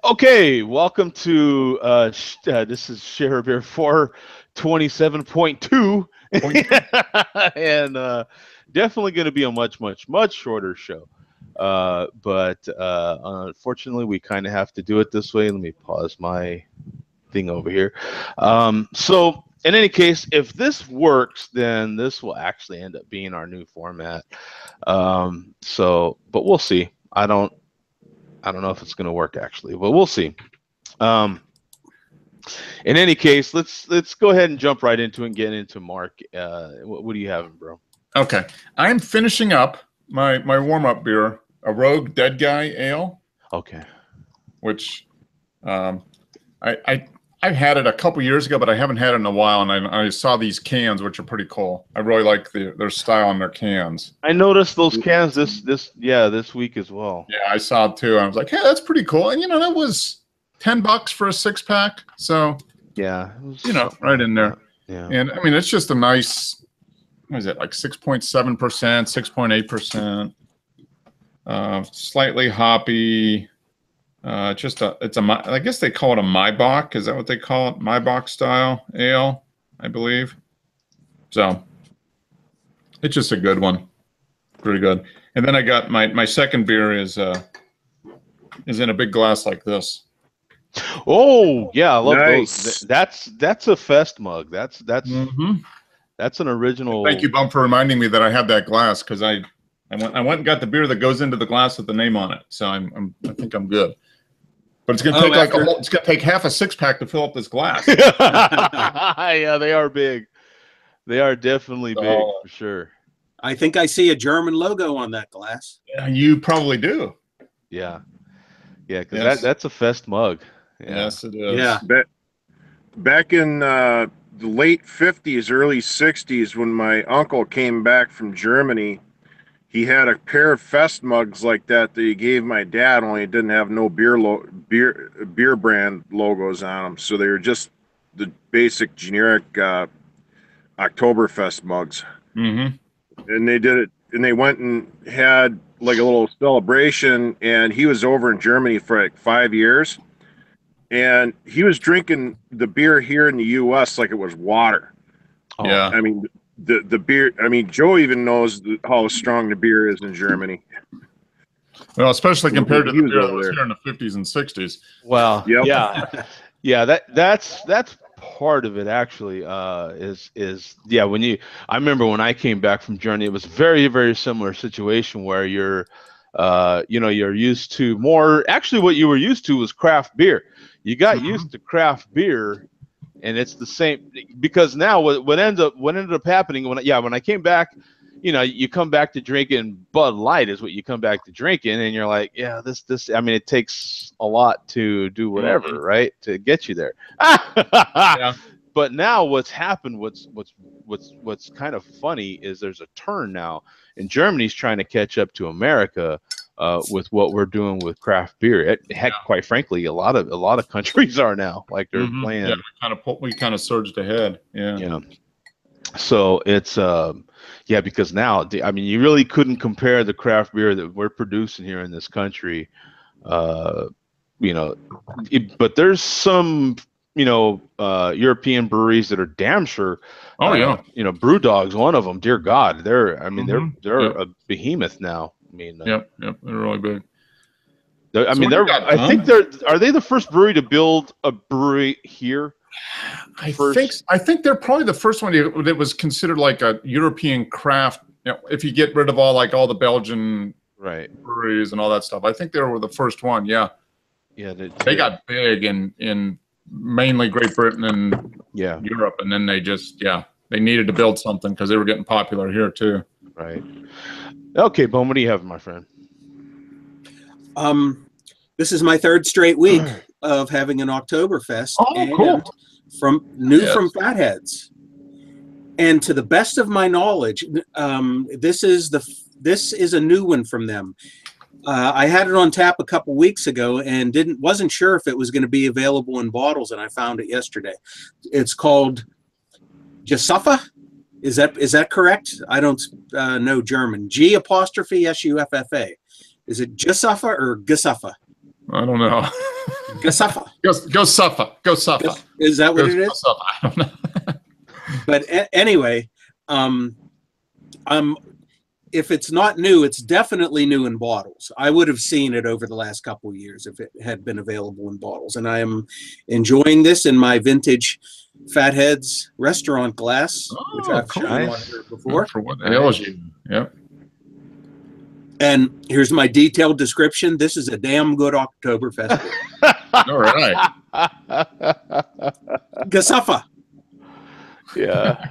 Okay, welcome to this is Share Beer 427.2 and definitely going to be a much shorter show. But unfortunately, we kind of have to do it this way. Let me pause my thing over here. So in any case, if this works, then this will actually end up being our new format. But we'll see. I don't know if it's going to work actually, but we'll see. In any case, let's go ahead and jump right into it and get into Mark. What do you have, bro? Okay, I'm finishing up my warm-up beer, a Rogue Dead Guy Ale. Okay. Which I had it a couple years ago, but I haven't had it in a while, and I saw these cans, which are pretty cool. I really like their style on their cans. I noticed those cans this week as well. Yeah, I saw it too. I was like, hey, that's pretty cool. And that was $10 for a 6-pack. So yeah, right in there. Yeah. And I mean, it's just a nice, what is it, like 6.7%, 6.8%, slightly hoppy. I guess they call it a Maibach. Is that what they call it? Maibach style ale, I believe. So it's just a good one. Pretty good. And then I got my second beer is in a big glass like this. Oh yeah, I love nice. those. That's a fest mug. That's an original. Thank you, Bump, for reminding me that I have that glass, because I went and got the beer that goes into the glass with the name on it. So I think I'm good. But it's going to take it's going to take half a 6-pack to fill up this glass. Yeah, they are big. They are definitely big for sure. I think I see a German logo on that glass. Yeah, you probably do. Yeah, because that's a fest mug. Yeah. Yes, it is. Yeah. Back in the late 50s, early 60s, when my uncle came back from Germany, he had a pair of fest mugs like that he gave my dad, only it didn't have no beer brand logos on them. So they were just the basic generic Oktoberfest mugs. Mm-hmm. And they did it, and they went and had like a little celebration, and he was over in Germany for like 5 years, and he was drinking the beer here in the U.S. like it was water. Yeah. I mean, the beer, I mean, Joe even knows how strong the beer is in Germany. Well, especially compared to the beer that was here in the 50s and 60s. Well, yep. yeah, that's part of it actually. I remember when I came back from Germany, it was very similar situation where you're used to more. Actually, what you were used to was craft beer. You got used to craft beer. And it's the same, because now what ended up happening when I came back, you come back to drinking Bud Light is what you come back to drinking, and you're like, yeah, this. I mean, it takes a lot to do whatever, right, to get you there. Yeah. But now what's happened, what's kind of funny is there's a turn now, and Germany's trying to catch up to America. With what we're doing with craft beer, quite frankly, a lot of countries are now, like they're playing. Yeah, we kind of surged ahead. Yeah. So it's because now I mean, you really couldn't compare the craft beer that we're producing here in this country, but there's some European breweries that are damn sure. Oh yeah. Brewdog's one of them. Dear God, they're a behemoth now. I mean, yep, they're really big. I think are they the first brewery to build a brewery here? I think they're probably the first one that was considered like a European craft. If you get rid of all the Belgian breweries and all that stuff, I think they were the first one. Yeah, they got big in mainly Great Britain and Europe, and then they needed to build something because they were getting popular here too. Right. Okay, Boom, what do you have, my friend? This is my third straight week of having an Oktoberfest. Oh, cool. From Fatheads. And to the best of my knowledge, this is a new one from them. I had it on tap a couple weeks ago and wasn't sure if it was going to be available in bottles, and I found it yesterday. It's called Gesuffa. Is that correct? I don't know German. G''SUFFA. Is it Gesuffa or Gesuffa? I don't know. Gasafa. Go Suffa. Go Suffa. Is that what it is? Suffa. I don't know. But anyway, if it's not new, it's definitely new in bottles. I would have seen it over the last couple of years if it had been available in bottles. And I am enjoying this in my vintage Fatheads restaurant glass, which I've shown on here before. For what ails you. Yep. And here's my detailed description. This is a damn good Oktoberfest beer. All right. Gasafa. Yeah.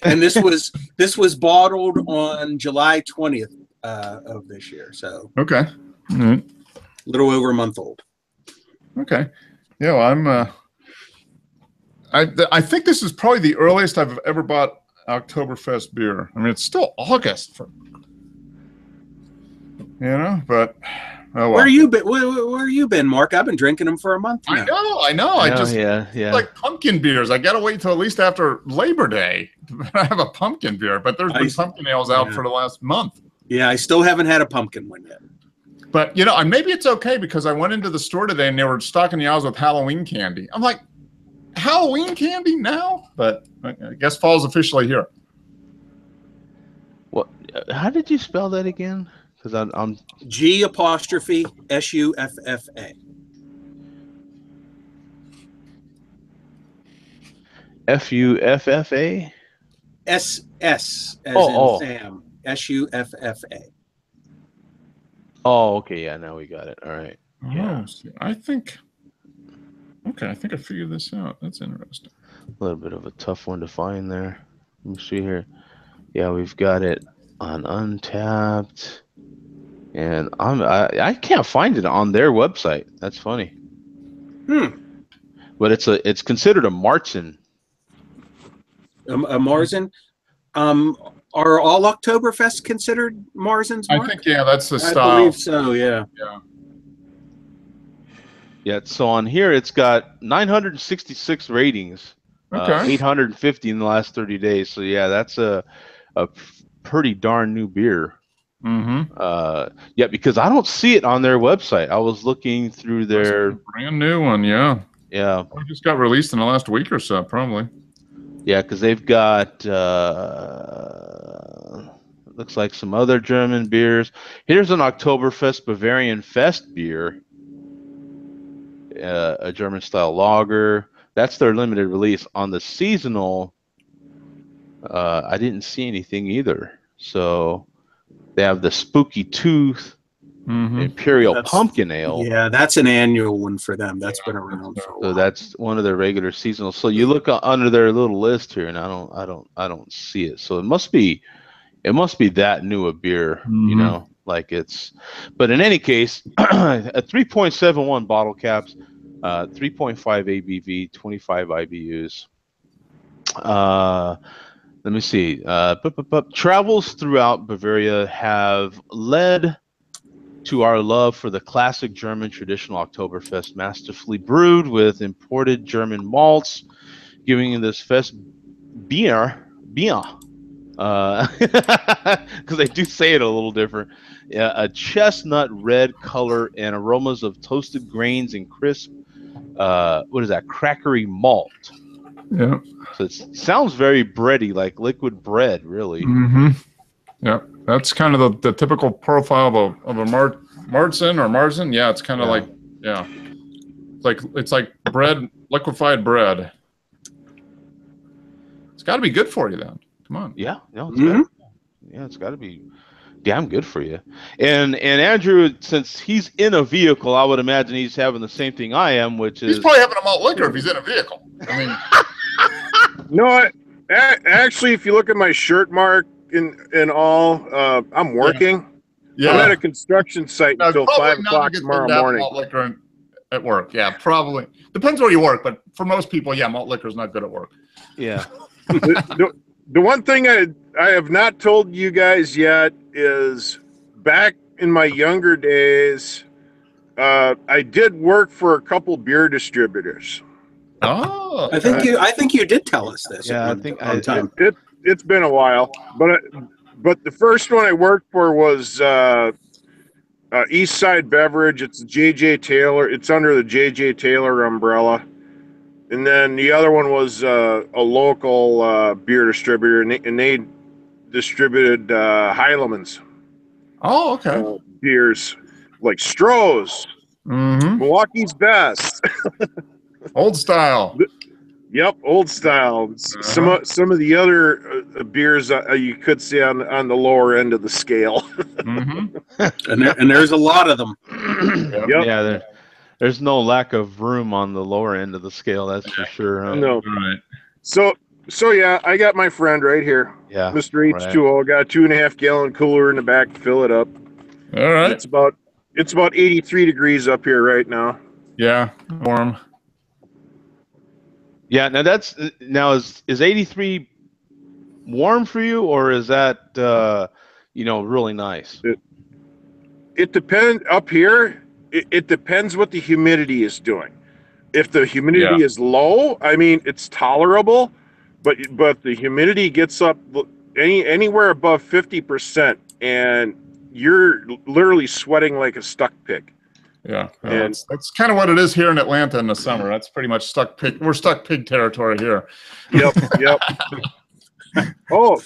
And this was bottled on July 20th of this year. So Okay. Mm-hmm. a little over a month old. Okay. Yeah, well, I think this is probably the earliest I've ever bought Oktoberfest beer. I mean, it's still August, but oh well. Where you been? Where you been, Mark? I've been drinking them for a month now. I know. I just yeah. like pumpkin beers. I gotta wait till at least after Labor Day to have a pumpkin beer. But there's been pumpkin ales out for the last month. Yeah, I still haven't had a pumpkin one yet. But maybe it's okay because I went into the store today and they were stocking the aisles with Halloween candy. I'm like, Halloween candy now? But I guess fall's officially here. What? How did you spell that again? Because I'm G''SUFFA. FUFFA? SS as in Sam. SUFFA. Oh, okay. Yeah, now we got it. All right. Yeah. I think I figured this out. That's interesting. A little bit of a tough one to find there. Let me see here. Yeah, we've got it on Untapped. And I can't find it on their website. That's funny. But it's considered a Marzen. A Marzen. Are all Oktoberfest considered Marzens, Mark? I think that's the style. I believe so. Yeah. Yeah. So on here, it's got 966 ratings. Okay. 850 in the last 30 days. So yeah, that's a pretty darn new beer. Mm-hmm. Yeah, because I don't see it on their website. I was looking through their brand new one. Yeah. Yeah. It just got released in the last week or so, probably. Yeah, because they've got looks like some other German beers. Here's an Oktoberfest Bavarian Fest beer, a German style lager. That's their limited release. On the seasonal, I didn't see anything either. So they have the Spooky Tooth Imperial Pumpkin Ale. Yeah, that's an annual one for them. That's been around for a while. So that's one of their regular seasonals. So you look under their little list here, and I don't see it. So it must be that new a beer, like it's. But in any case, a 3.71 bottle caps, 3.5 ABV, 25 IBUs. Let me see. Travels throughout Bavaria have led to our love for the classic German traditional Oktoberfest, masterfully brewed with imported German malts, giving this fest beer, because they do say it a little different. A chestnut red color and aromas of toasted grains and crisp. What is that? Crackery malt. Yeah. So it sounds very bready, like liquid bread, really. Mm-hmm. Yeah, that's kind of the typical profile of a Marzen. Yeah, it's kind of like it's like bread, liquefied bread. It's got to be good for you then. Come on. Yeah, no, it's got to be damn good for you. And Andrew, since he's in a vehicle, I would imagine he's having the same thing I am, which is he's probably having a malt liquor if he's in a vehicle. I mean, no, actually, if you look at my shirt mark and all, I'm working. Yeah. I'm at a construction site until 5 o'clock tomorrow morning. Malt liquor at work, yeah, probably depends where you work, but for most people, yeah, malt liquor is not good at work. Yeah. The one thing I have not told you guys yet is back in my younger days, I did work for a couple beer distributors. Oh, I think you did tell us this. Yeah, it's been a while, but the first one I worked for was East Side Beverage. It's J.J. Taylor. It's under the J.J. Taylor umbrella. And then the other one was a local beer distributor, and they distributed Heilemann's. Oh, okay. Beers like Stroh's, Milwaukee's Best, old style. Yep, old style. Some of the other beers you could see on the lower end of the scale. And there's a lot of them. Yep. Yeah, there's no lack of room on the lower end of the scale. That's for sure. Huh? No. Right. So yeah, I got my friend right here. Yeah, Mr. H2O. Got a 2.5 gallon cooler in the back to fill it up. All right. It's about 83 degrees up here right now. Yeah, warm. Yeah. Now is 83 warm for you, or is that really nice? It depends up here. It depends what the humidity is doing. If the humidity is low, I mean, it's tolerable, but the humidity gets up anywhere above 50%, and you're literally sweating like a stuck pig. Yeah, and that's kind of what it is here in Atlanta in the summer. That's pretty much stuck pig. We're stuck pig territory here. Yep. Oh,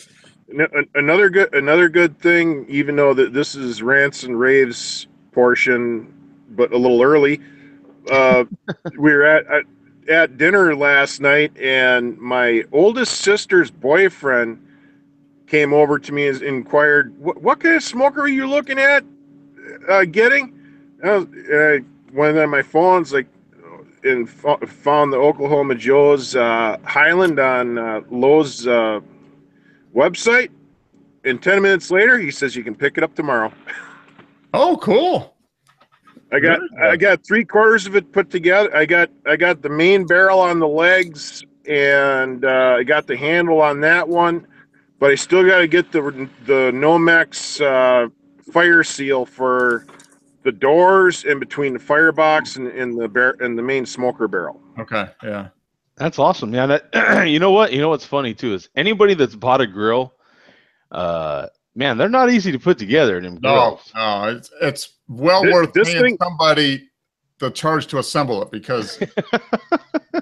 another good thing, even though that this is rants and raves portion, but a little early. We were at dinner last night, and my oldest sister's boyfriend came over to me and inquired, "What kind of smoker are you looking at getting?" I went on my phone, and found the Oklahoma Joe's Highland on Lowe's website. And 10 minutes later, he says you can pick it up tomorrow. Oh, cool. I got 3/4 of it put together. I got the main barrel on the legs, and I got the handle on that one, but I still got to get the Nomex fire seal for the doors in between the firebox and the main smoker barrel. Okay, yeah. That's awesome. Yeah, that you know what's funny too is anybody that's bought a grill, man, they're not easy to put together. Them grills. No, it's well worth paying somebody the charge to assemble it, because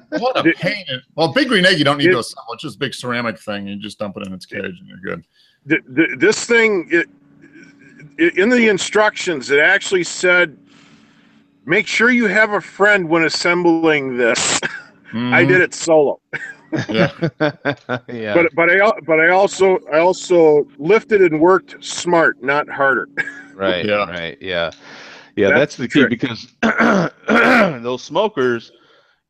what a pain! Well, Big Green Egg you don't need to assemble. It's just a big ceramic thing. You just dump it in its cage and you're good. This thing, in the instructions, it actually said, make sure you have a friend when assembling this. I did it solo. Yeah. Yeah. But I also lifted and worked smart, not harder. Right. Yeah. Right. Yeah. Yeah. That's the key, because those smokers,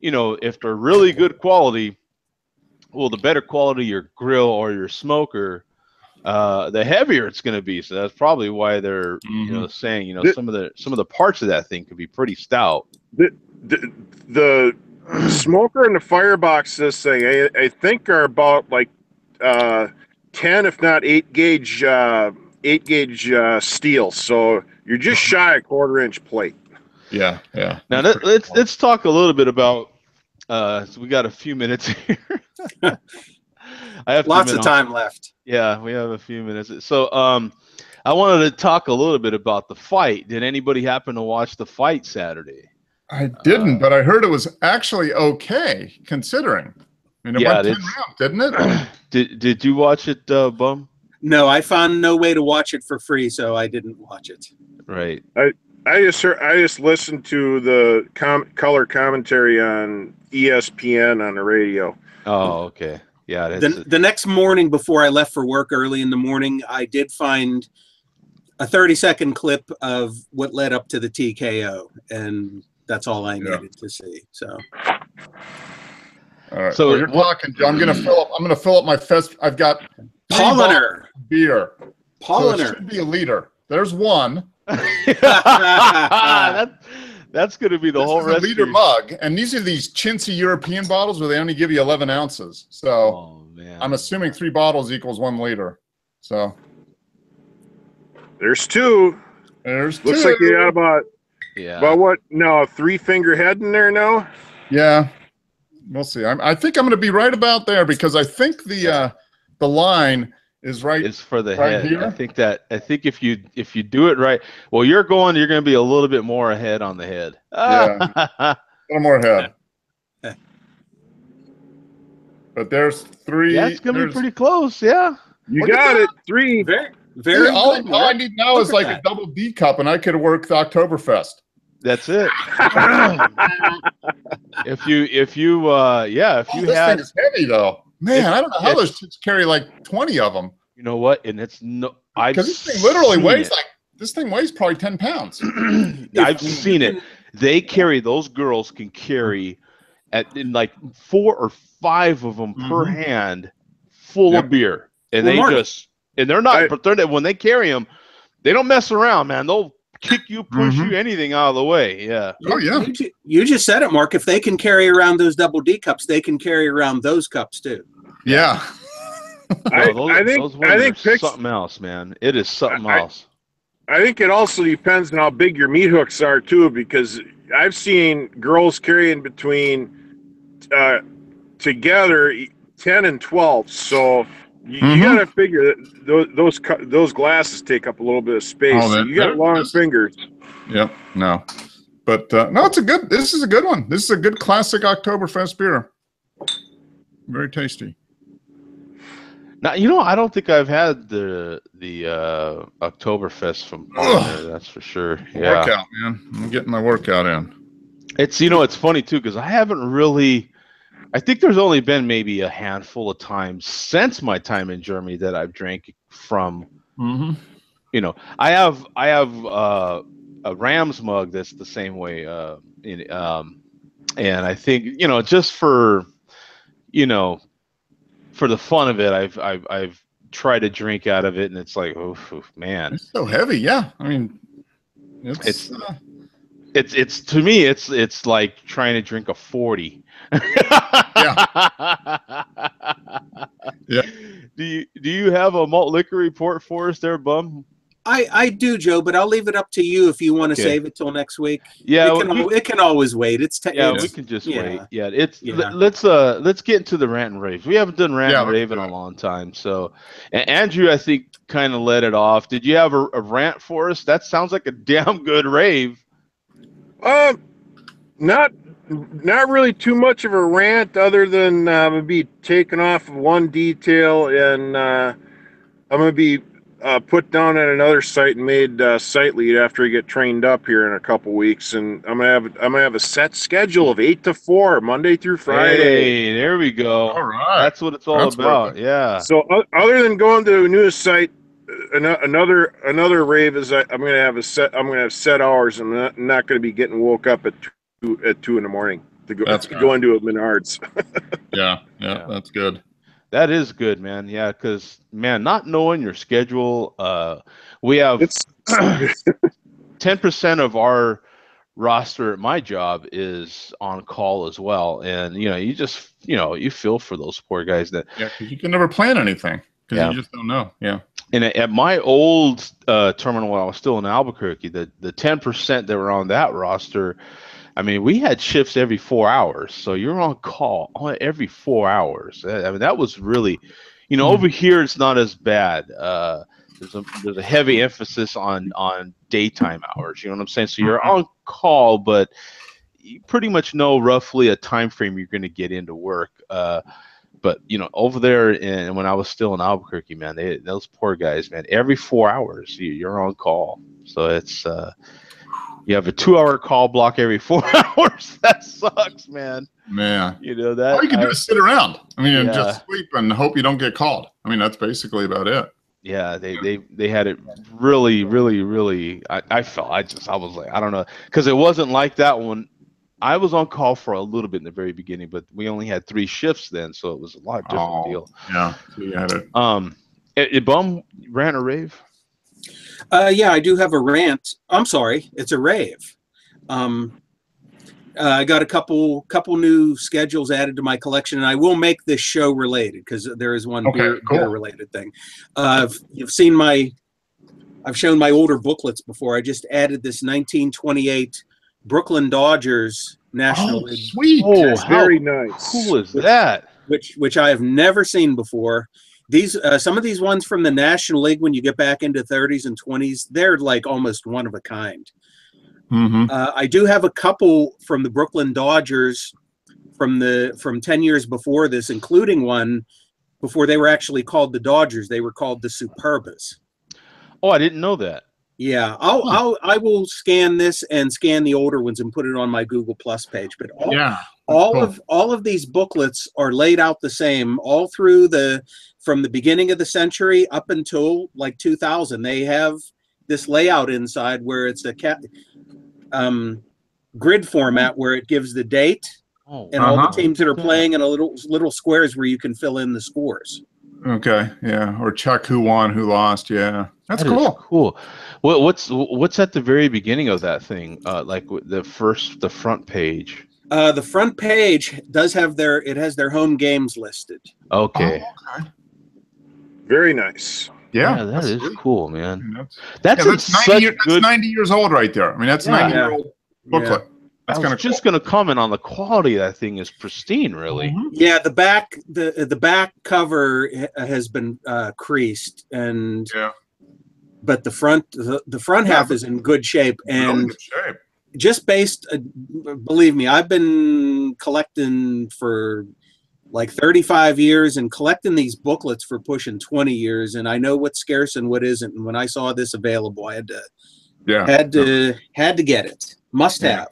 if they're really good quality, well, the better quality your grill or your smoker, the heavier it's going to be. So that's probably why they're saying some of the parts of that thing could be pretty stout. The smoker and the firebox, this thing, I think are about like 10, if not 8 gauge steel. So you're just shy a 1/4 inch plate. Yeah. Now let's talk a little bit about. So we got a few minutes here. I have lots of time left. Yeah, we have a few minutes. So I wanted to talk a little bit about the fight. Did anybody happen to watch the fight Saturday? I didn't, but I heard it was actually okay, considering. I mean, it went 10 rounds, didn't it? Did you watch it, Bum? No, I found no way to watch it for free, so I didn't watch it. Right. I just listened to the color commentary on ESPN on the radio. Oh, okay. Yeah. The next morning, before I left for work early in the morning, I did find a 30-second clip of what led up to the TKO, and that's all I needed to see. So, all right. So you're talking, Joe. I'm gonna fill up my fest. I've got Polliner beer. Polliner. So it should be a liter. There's one. That's going to be the whole rest. A liter mug, and these are these chintzy European bottles where they only give you 11 ounces. So I'm assuming 3 bottles equals 1 liter. So there's 2. Looks like you got about what? No, a 3-finger head in there now. Yeah, we'll see. I think I'm going to be right about there, because I think the line is right. It's for the right head. here? I think if you do it right, well, you're going to be a little bit more ahead on the head. Yeah. A little more head. But there's 3. Yeah, it's gonna be pretty close. Yeah. You got it. 3. Very, very all good, I Mark. need now Look is at like that. a double D cup, and I could work the Oktoberfest. That's it. if you This had, thing is heavy though. Man, I don't know how those chicks carry like 20 of them. you know what? And it's no, I've Because this thing literally seen weighs it. like this thing weighs probably 10 pounds. I've seen it. They carry, those girls can carry in like 4 or 5 of them per hand, full of beer, and Well, Mark, and they're not. But when they carry them, they don't mess around, man. They'll kick you, push you, anything out of the way. Yeah. Oh yeah. You just said it, Mark. If they can carry around those double D cups, they can carry around those cups too. Yeah. I think something else, man. It is something else. I think it also depends on how big your meat hooks are too, because I've seen girls carrying between together 10 and 12. So you got to figure that those glasses take up a little bit of space. So you got long fingers. Yep. No. But no, this is a good one. This is a good classic Oktoberfest beer. Very tasty. Now, I don't think I've had the Oktoberfest from Pioneer, that's for sure. Yeah. Workout, man. I'm getting my workout in. It's it's funny too, because I haven't really, I think there's only been maybe a handful of times since my time in Germany that I've drank from. I have a Rams mug that's the same way, and I think just for for the fun of it, I've tried to drink out of it, and it's like, oh man, it's so heavy. Yeah, I mean, it's to me, it's like trying to drink a 40. Yeah. Do you have a malt liquor report for us there, Bum? I do, Joe, but I'll leave it up to you if you want to save it till next week. Yeah, it can always wait. We can just wait. Yeah, let's get into the rant and rave. We haven't done rant and rave in a long time. So, and Andrew, I think, kind of led it off. Did you have a rant for us? That sounds like a damn good rave. Not really too much of a rant, other than I'm gonna be taken off of one detail, and I'm gonna be put down at another site and made site lead after I get trained up here in a couple weeks, and I'm gonna have a set schedule of 8 to 4, Monday through Friday. Hey, there we go. All right, that's what it's all about. Perfect. Yeah. So other than going to a new site, another rave is I'm gonna have set hours. I'm not gonna be getting woke up at 2 in the morning to go into a Menards. yeah, that's good. That is good, man. Yeah, because, man, not knowing your schedule, we have 10% of our roster at my job is on call as well. And, you just, you feel for those poor guys that. Yeah, because you can never plan anything because you just don't know. Yeah. And at my old terminal when I was still in Albuquerque, the 10% that were on that roster, I mean, we had shifts every 4 hours, so you're on call every 4 hours. I mean, that was really, over here it's not as bad. There's a heavy emphasis on daytime hours. You know what I'm saying? So you're on call, but you pretty much know roughly a time frame you're going to get into work. But over there, and when I was still in Albuquerque, man, those poor guys, man, every 4 hours you're on call. So it's. You have a 2-hour call block every 4 hours. That sucks, man. Man. That. All you can do is sit around. I mean, and just sleep and hope you don't get called. I mean, that's basically about it. Yeah, they had it really, really, really. I was like, I don't know, because it wasn't like that when I was on call for a little bit in the very beginning, but we only had 3 shifts then, so it was a lot different deal. Yeah, so you had it. Bum, rant or rave? Yeah, I do have a rant. I'm sorry, it's a rave. I got a couple new schedules added to my collection, and I will make this show related because there is one beer related thing. You've seen I've shown my older booklets before. I just added this 1928 Brooklyn Dodgers National League. Sweet! Oh, very nice. Cool is that? Which I have never seen before. These some of these ones from the National League, when you get back into 30s and 20s, they're like almost one of a kind. I do have a couple from the Brooklyn Dodgers from 10 years before this, including one before they were actually called the Dodgers. They were called the Superbas. Oh, I didn't know that. Yeah, I will scan this and scan the older ones and put it on my Google Plus page. But all of these booklets are laid out the same all through from the beginning of the century up until like 2000. They have this layout inside where it's a grid format where it gives the date and all the teams that are playing, and a little squares where you can fill in the scores. Okay, yeah, or check who won, who lost. Yeah, that's cool. Cool. What's at the very beginning of that thing? Like the front page. The front page does have their home games listed. Okay. Oh, okay. Very nice. Yeah, that is cool, man. That's 90 years old right there. I mean, that's 90-year-old booklet. Yeah. That's I was just going to comment on the quality of that thing is pristine, really. Yeah, the back cover has been creased, and but the front half is in good shape, and just based. Believe me, I've been collecting for like 35 years and collecting these booklets for pushing 20 years, and I know what's scarce and what isn't. And when I saw this available, I had to get it. Must have.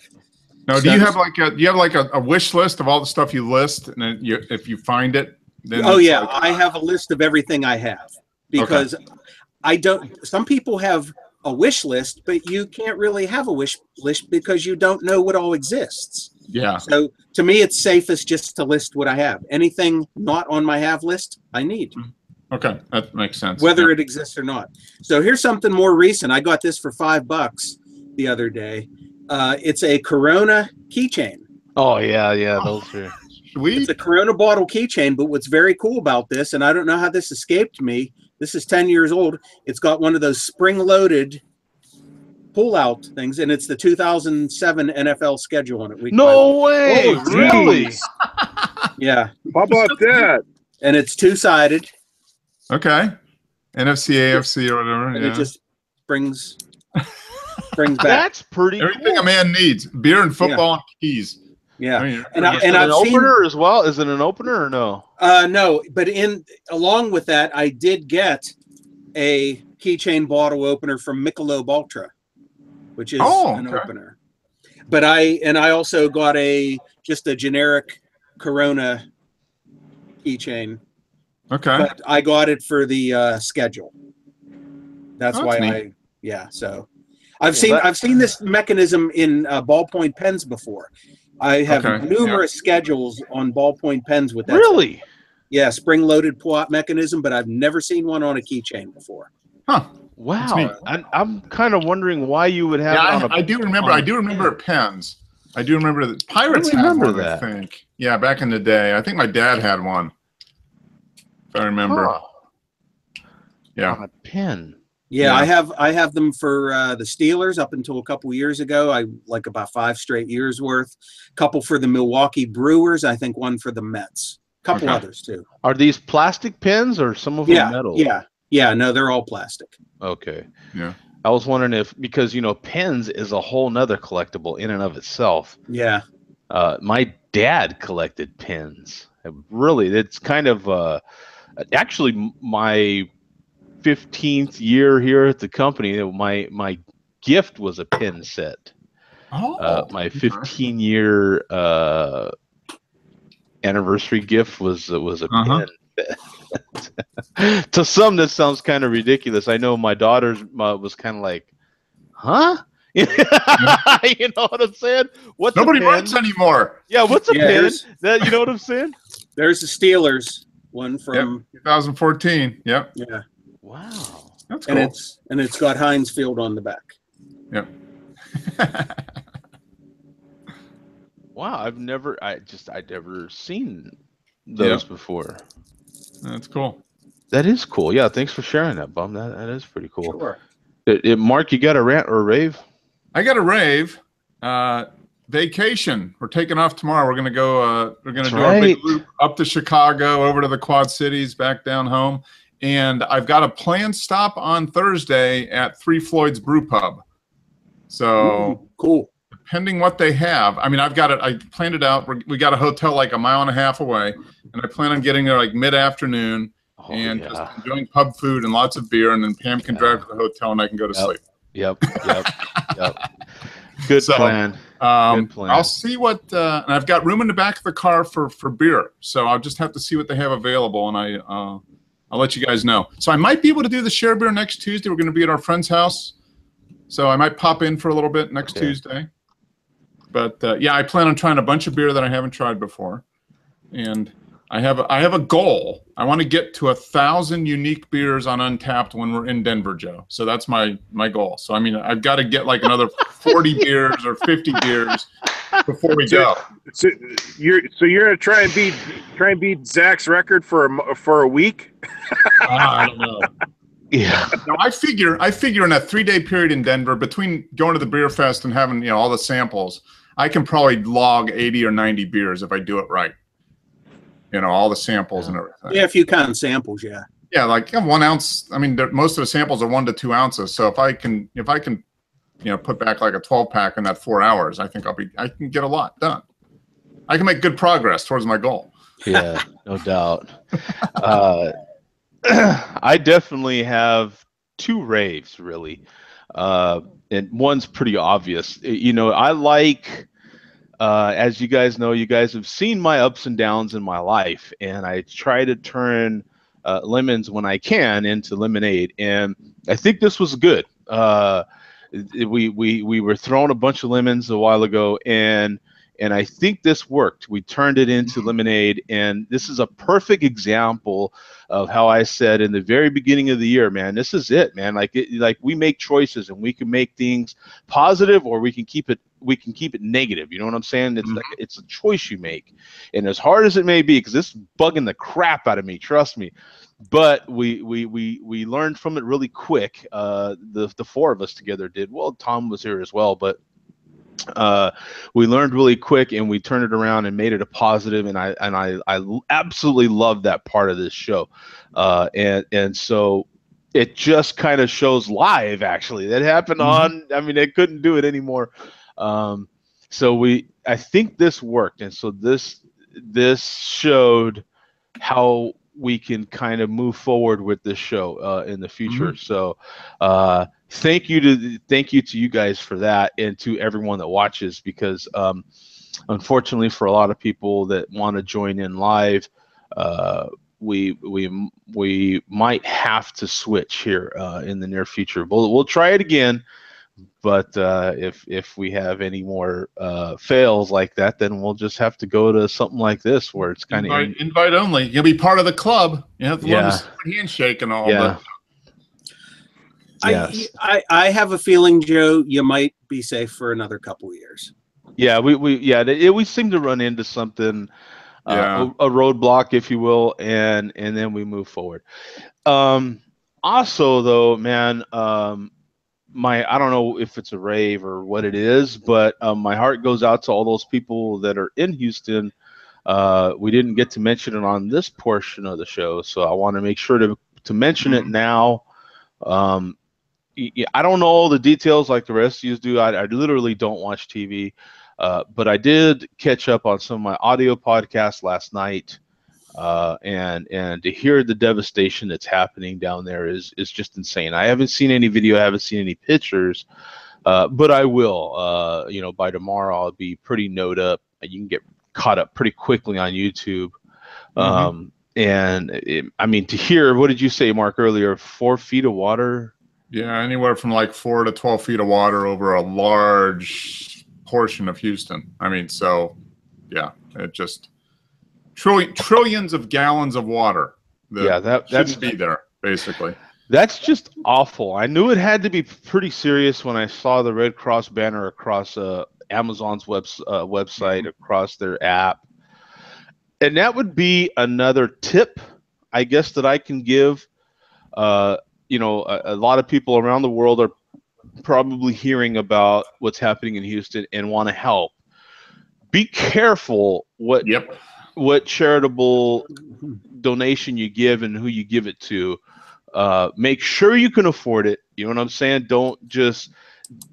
Now, do you have like a wish list of all the stuff you list, and then if you find it, then I have a list of everything I have, because I don't. Some people have a wish list, but you can't really have a wish list because you don't know what all exists. Yeah. So to me, it's safest just to list what I have. Anything not on my have list, I need. Okay, that makes sense. Whether it exists or not. So here's something more recent. I got this for $5 the other day. It's a Corona keychain. Oh yeah, those are sweet. It's a Corona bottle keychain, but what's very cool about this, and I don't know how this escaped me. This is 10 years old. It's got one of those spring-loaded pull-out things, and it's the 2007 NFL schedule on it. No way! Really? Yeah. How about that? And it's two-sided. Okay. NFC, AFC, or whatever. And it just brings back. That's pretty everything cool. A man needs: beer and football and keys. Yeah. I mean, and I've seen an opener as well. Is it an opener or no? No, but along with that, I did get a keychain bottle opener from Michelob Ultra, which is an opener. But I also got just a generic Corona keychain. Okay. But I got it for the schedule. That's why neat. So I've seen this mechanism in ballpoint pens before. I have numerous schedules on ballpoint pens with that. Really? Yeah, spring-loaded pull-out mechanism, but I've never seen one on a keychain before. Huh. Wow. I'm kind of wondering why you would have it on I do remember pens. I do remember that Pirates had one, I think. Yeah, back in the day. I think my dad had one. If I remember. Huh. Yeah. On a pen. Yeah, I have them for the Steelers up until a couple years ago. I like about 5 straight years worth. A couple for the Milwaukee Brewers. I think one for the Mets. A couple others too. Are these plastic pens or some of them metal? Yeah. No, they're all plastic. Okay. Yeah. I was wondering because pens is a whole nother collectible in and of itself. Yeah. My dad collected pens. Really, it's kind of actually my 15th year here at the company. My gift was a pen set. My 15-year anniversary gift was a pen. To some, that sounds kind of ridiculous. I know my daughter's was kind of like, huh? You know what I'm saying? Nobody writes anymore. Yeah, what's a pen? You know what I'm saying? There's the Steelers one from 2014. Yep. Yeah. Wow. That's cool. And it's got Heinz Field on the back. Yep. Wow, I've never seen those before. That's cool. That is cool. Yeah, thanks for sharing that, Bum. That is pretty cool. Sure. Mark, you got a rant or a rave? I got a rave. Vacation. We're taking off tomorrow. We're gonna go. We're gonna do our big loop up to Chicago, over to the Quad Cities, back down home. And I've got a planned stop on Thursday at Three Floyds Brew Pub. So cool. Depending what they have, I mean, I've got it. I planned it out. We got a hotel like a mile and a half away, and I plan on getting there like mid-afternoon and just enjoying pub food and lots of beer. And then Pam can drive to the hotel, and I can go to sleep. Yep. Good plan. Good plan. I'll see what, and I've got room in the back of the car for beer. So I'll just have to see what they have available, and I'll let you guys know. So I might be able to do the share beer next Tuesday. We're going to be at our friend's house, so I might pop in for a little bit next Tuesday. But yeah, I plan on trying a bunch of beer that I haven't tried before, and I have a goal. I want to get to 1,000 unique beers on Untapped when we're in Denver, Joe. So that's my goal. So I mean, I've got to get like another 40 beers or 50 beers before we go. So you're gonna try and beat Zach's record for a week? I don't know. Yeah. No, I figure in a 3-day period in Denver, between going to the beer fest and having all the samples, I can probably log 80 or 90 beers if I do it right. All the samples and everything. Yeah, if you count samples, yeah. Yeah, like 1 ounce. I mean, most of the samples are 1 to 2 ounces. So if I can, put back like a 12-pack in that 4 hours, I think I can get a lot done. I can make good progress towards my goal. Yeah, no doubt. I definitely have 2 raves, really. And one's pretty obvious. I like, as you guys know, you guys have seen my ups and downs in my life, and I try to turn lemons when I can into lemonade. And I think this was good. We were throwing a bunch of lemons a while ago, and I think this worked. We turned it into lemonade, and this is a perfect example of how I said in the very beginning of the year, man, this is it, man. Like we make choices, and we can make things positive, or we can keep it negative. You know what I'm saying? It's like it's a choice you make, and as hard as it may be, because it's bugging the crap out of me, trust me. But we learned from it really quick. The 4 of us together did. Well, Tom was here as well, but we learned really quick, and we turned it around and made it a positive, and I absolutely love that part of this show, and so it just kind of shows live. Actually, that happened on. I mean, they couldn't do it anymore. So I think this worked, and so this showed how we can kind of move forward with this show in the future. So thank you to you guys for that, and to everyone that watches, because unfortunately for a lot of people that want to join in live, we might have to switch here in the near future. We'll try it again. But if we have any more fails like that, then we'll just have to go to something like this, where it's kind of invite only. You'll be part of the club. You have to learn the handshake and all that. Yes. I have a feeling, Joe, you might be safe for another couple of years. Yeah, we seem to run into something, a roadblock, if you will, and then we move forward. Also, though, man. I don't know if it's a rave or what it is, but my heart goes out to all those people that are in Houston. We didn't get to mention it on this portion of the show, so I want to make sure to mention it now. I don't know all the details like the rest of you do. I literally don't watch TV, but I did catch up on some of my audio podcasts last night. And to hear the devastation that's happening down there is just insane. I haven't seen any video, I haven't seen any pictures, but I will. By tomorrow I'll be pretty knowed up. You can get caught up pretty quickly on YouTube. To hear, what did you say, Mark, earlier? 4 feet of water? Yeah, anywhere from like 4 to 12 feet of water over a large portion of Houston. I mean, so yeah, it just. Trillions of gallons of water that shouldn't be there, basically. That's just awful. I knew it had to be pretty serious when I saw the Red Cross banner across Amazon's website, across their app. And that would be another tip, I guess, that I can give. A lot of people around the world are probably hearing about what's happening in Houston and want to help. be careful what charitable donation you give and who you give it to. Make sure you can afford it. You know what I'm saying? Don't just,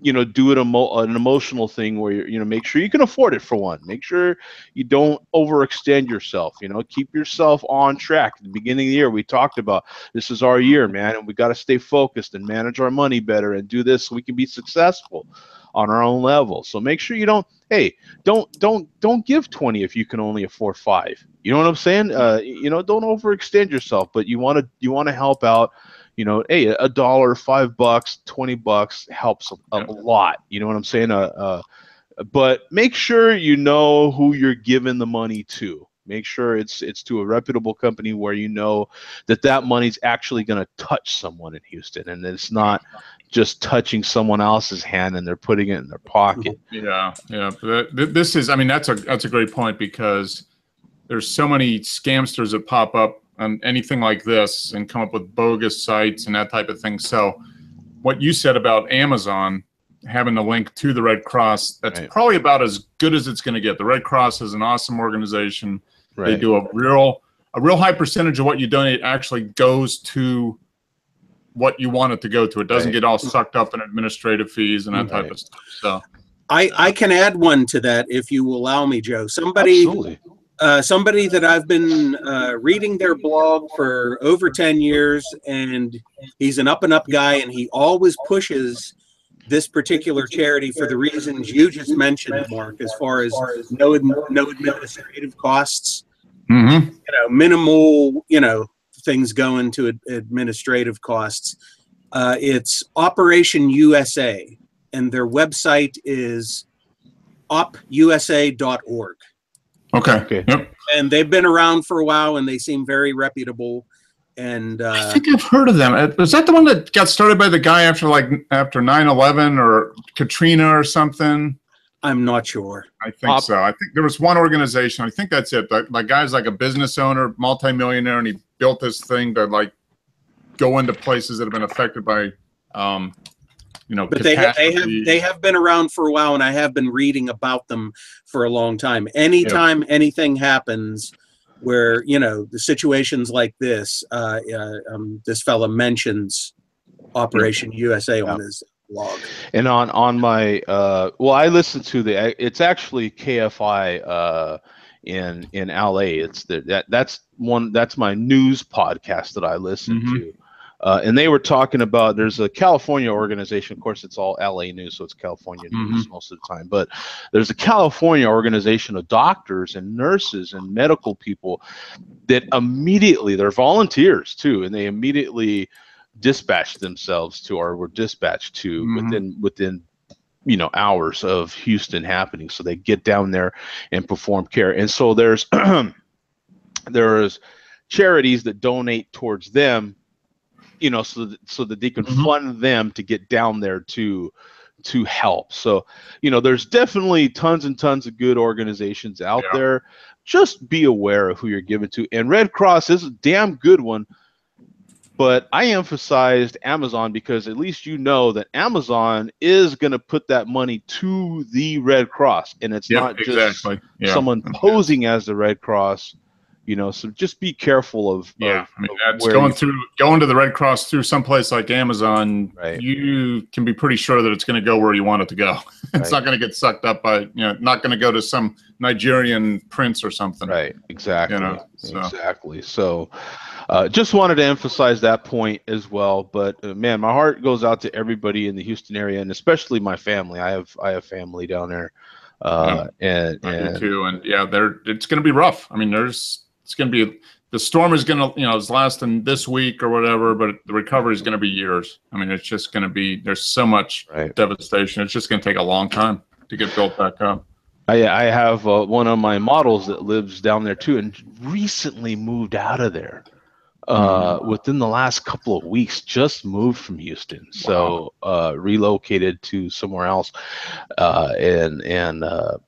do it an emotional thing where you're, make sure you can afford it for one. Make sure you don't overextend yourself. Keep yourself on track. At the beginning of the year, we talked about this is our year, man, and we got to stay focused and manage our money better and do this so we can be successful on our own level. So make sure you don't give 20 if you can only afford 5. You know what I'm saying? Don't overextend yourself, but you want to help out. Hey, $1, $5, $20 helps a lot. You know what I'm saying? But make sure you know who you're giving the money to. Make sure it's to a reputable company where you know that money's actually going to touch someone in Houston, and it's not just touching someone else's hand and they're putting it in their pocket. Yeah. This is, that's a great point, because there's so many scamsters that pop up on anything like this and come up with bogus sites and that type of thing. So what you said about Amazon having a link to the Red Cross, that's probably about as good as it's going to get. The Red Cross is an awesome organization. They do a real high percentage of what you donate actually goes to what you want it to go to. It doesn't get all sucked up in administrative fees and that type of stuff. So I can add one to that if you will allow me, Joe. Somebody that I've been reading their blog for over 10 years, and he's an up-and-up guy, and he always pushes this particular charity for the reasons you just mentioned, Mark, as far as no administrative costs, minimal, things going to administrative costs. It's Operation USA, and their website is opusa.org. Okay. Yep. And they've been around for a while, and they seem very reputable. And I think I've heard of them. Was that the one that got started by the guy after 9/11 or Katrina or something? I'm not sure. I think so. I think there was one organization. I think that's it. That guy's like a business owner, multimillionaire, and he built this thing to go into places that have been affected by But they have been around for a while, and I have been reading about them for a long time. Anytime anything happens where, the situations like this, this fella mentions Operation USA on his blog. And on my, I listen to it's actually KFI in LA. It's that's my news podcast that I listen to. And they were talking about, there's a California organization. Of course, it's all LA news, so it's California news most of the time. But there's a California organization of doctors and nurses and medical people that immediately, they're volunteers too, and they immediately dispatched themselves to, or were dispatched to within hours of Houston happening. So they get down there and perform care. And so there's charities that donate towards them, so that they can fund them to get down there to help. So, there's definitely tons and tons of good organizations out there. Just be aware of who you're giving to. And Red Cross is a damn good one. But I emphasized Amazon because at least that Amazon is going to put that money to the Red Cross. And it's not just someone posing as the Red Cross. So just be careful of that's going to the Red Cross through someplace like Amazon. You can be pretty sure that it's going to go where you want it to go. It's not going to get sucked up by, not going to go to some Nigerian prince or something. Right. Exactly. Exactly. So just wanted to emphasize that point as well. But man, my heart goes out to everybody in the Houston area, and especially my family. I have family down there. And too. And it's going to be rough. It's going to be, the storm is going to, is lasting this week or whatever, but the recovery is going to be years. It's just going to be, there's so much devastation. It's just going to take a long time to get built back up. I have one of my models that lives down there too, and recently moved out of there. Within the last couple of weeks, just moved from Houston, so relocated to somewhere else, and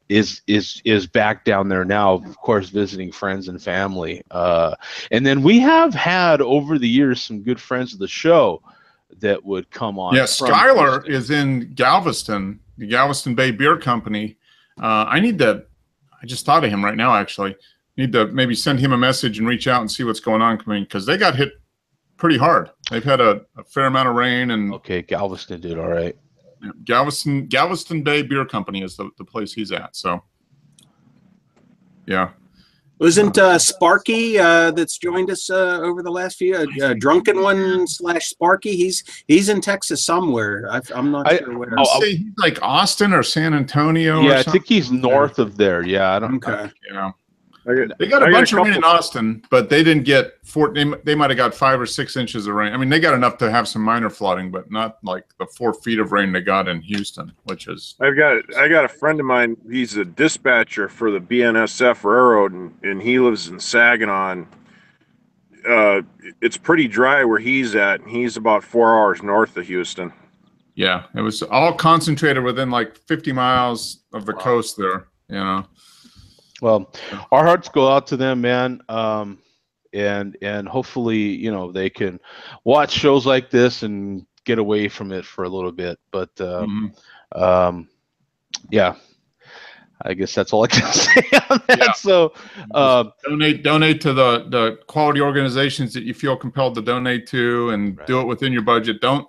is back down there now. Of course, visiting friends and family, and then we have had over the years some good friends of the show that would come on. Yeah, Skylar is in Galveston, the Galveston Bay Beer Company. I need to I just thought of him right now. Actually, need to maybe send him a message and reach out and see what's going on. Because they got hit pretty hard. They've had a fair amount of rain. And okay, Galveston did all right. Galveston Bay Beer Company is the place he's at. So, yeah. Wasn't Sparky that's joined us over the last few Drunken One / Sparky? He's in Texas somewhere. I'm not sure where. I'll say he's like Austin or San Antonio. Yeah, or I think he's north of there. Yeah, I don't. Okay. Yeah. They got a bunch of rain in Austin, but they didn't get they might have got 5 or 6 inches of rain. I mean, they got enough to have some minor flooding, but not like the 4 feet of rain they got in Houston, which is. I got a friend of mine. He's a dispatcher for the BNSF Railroad, and he lives in Saginaw. It's pretty dry where he's at. And he's about 4 hours north of Houston. Yeah, it was all concentrated within like 50 miles of the coast there. You know. Well, our hearts go out to them, man, and hopefully, they can watch shows like this and get away from it for a little bit. But yeah, I guess that's all I can say on that. Yeah. So donate to the quality organizations that you feel compelled to donate to, and do it within your budget. Don't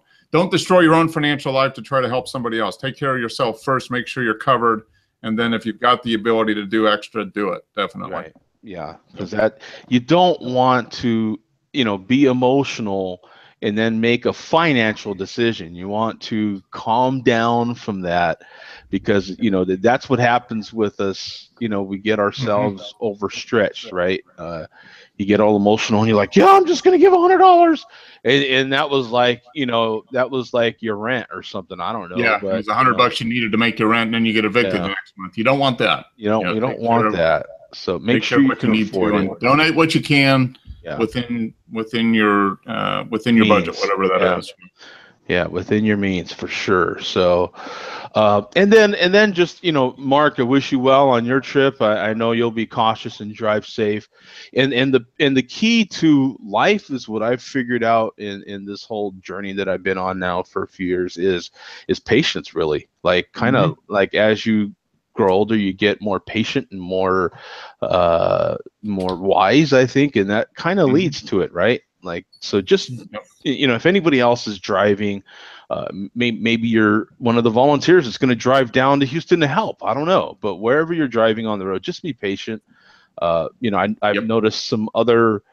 destroy your own financial life to try to help somebody else. Take care of yourself first. Make sure you're covered. And then if you've got the ability to do extra, do it. Definitely. Right. Yeah. Because you don't want to, be emotional and then make a financial decision. You want to calm down from that, because, that's what happens with us. We get ourselves overstretched, right? You get all emotional and you're like, yeah, I'm just going to give $100. And that was like, your rent or something. I don't know. Yeah, but, it was $100 you needed to make your rent, and then you get evicted the next month. You don't want that. You don't want that. So make sure you can afford it. Donate what you can within your budget, whatever that is. Yeah, within your means for sure. So, and then just, Mark, I wish you well on your trip. I know you'll be cautious and drive safe. And the key to life is what I've figured out in this whole journey that I've been on now for a few years is patience, really. Like kind of like as you grow older, you get more patient and more wise, I think, and that kind of leads to it, right? Like, so just, if anybody else is driving, maybe you're one of the volunteers that's going to drive down to Houston to help. I don't know, but wherever you're driving on the road, just be patient. I've noticed some other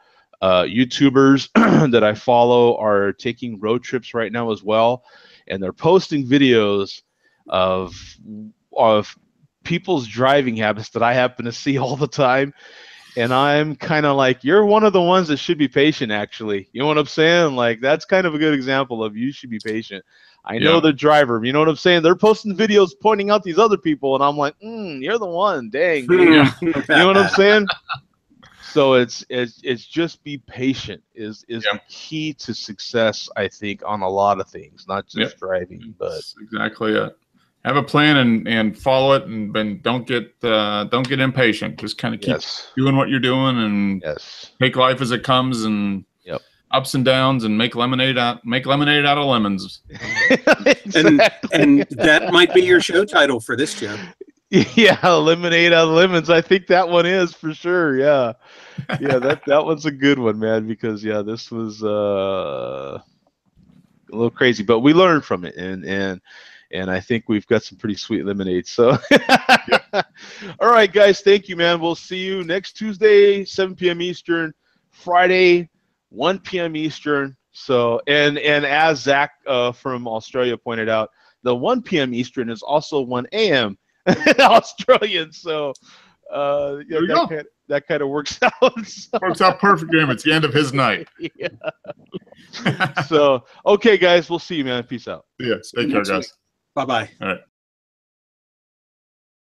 YouTubers that I follow are taking road trips right now as well. And they're posting videos of people's driving habits that I happen to see all the time. And I'm kind of like, you're one of the ones that should be patient, actually. You know what I'm saying? Like, that's kind of a good example of you should be patient. I know the driver. You know what I'm saying? They're posting videos pointing out these other people, and I'm like, you're the one. Dang. You know what I'm saying? So it's just be patient is the key to success, I think, on a lot of things, not just driving. But that's exactly it. Have a plan and follow it, and don't get impatient. Just kind of keep doing what you're doing, and take life as it comes, and ups and downs, and make lemonade out of lemons. Exactly. and that might be your show title for this show. Yeah, lemonade out of lemons. I think that one is for sure. Yeah, that one's a good one, man. Because this was a little crazy, but we learned from it, and I think we've got some pretty sweet lemonade. So, all right, guys, thank you, man. We'll see you next Tuesday, 7 p.m. Eastern, Friday, 1 p.m. Eastern. So, and as Zach from Australia pointed out, the 1 p.m. Eastern is also 1 a.m. Australian. So, that kind of works out. So. Works out perfect for him. It's the end of his night. So, okay, guys, we'll see you, man. Peace out. Yes, take care, guys. Bye-bye. All right.